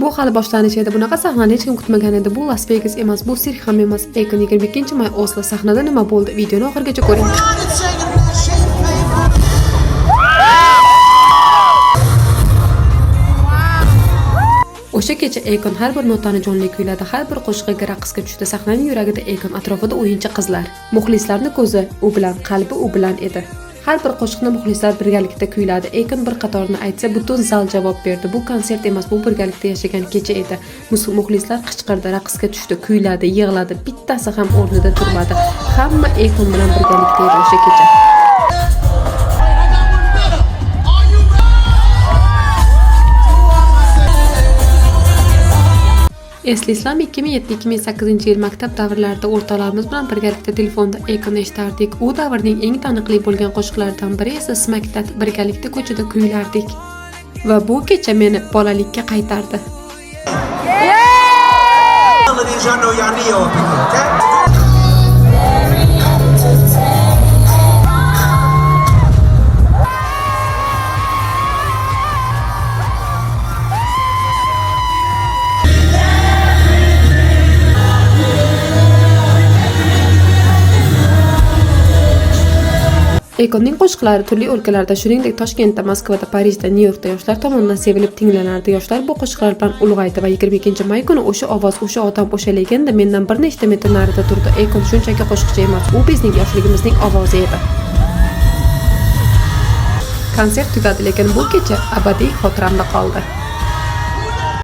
Bu hali boshlanish edi. Bunaqa sahnani hech kim kutmagan edi. Bu Las Vegas emas, bu sirk ham emas. Akon 22-may Oslo sahnada nima bo'ldi? Videoni oxirigacha ko'ring. O'sha kecha Akon har bir notani jonli kuyladi, har bir qo'shiqqa raqsga tushdi. Sahnaning yuragida Akon, atrofida o'yinchi qizlar. Muxlislarning ko'zi u bilan, qalbi u bilan edi. Har bir qo'shiqni muxlislar birgalikda kuyladi. Akon bir qatorini aytsa, butun zal javob berdi. Bu konsert emas, bu birgalikda yashagan kecha edi. Muxlislar qichqirdi, raqsga tushdi, kuyladi, yig'ladi. Bittasi ham o'rnida turmadi. Hamma Akon bilan birgalikda edi o'sha kecha. Eslaysizlarmi, 2007-2008 yil maktab davrlarida o'rtoqlarimiz bilan birgalikda telefonda Akon eshitardik. U davrning eng taniqli bo'lgan qo'shiqlaridan biri esa Smack That, birgalikda ko'chada kuylardik. Va bu kecha meni bolalikka qaytardi. Akonning qo'shiqlari turli o'lkalarda, shuningdek Toshkentda, Moskvada, Parijda, Nyu-Yorkda yoshlar tomonidan sevilib tinglanardi. Yoshlar bu qo'shiqlar bilan ulg'aydi va 22-may kuni o'sha ovoz, o'sha odam, o'sha legenda mendan bir nechta metr narida turdi. Akon shunchaki qo'shiqchi emas, u bizning yoshligimizning ovozi edi. Konsert tugadi, lekin bu kecha abadiy xotiramda qoldi.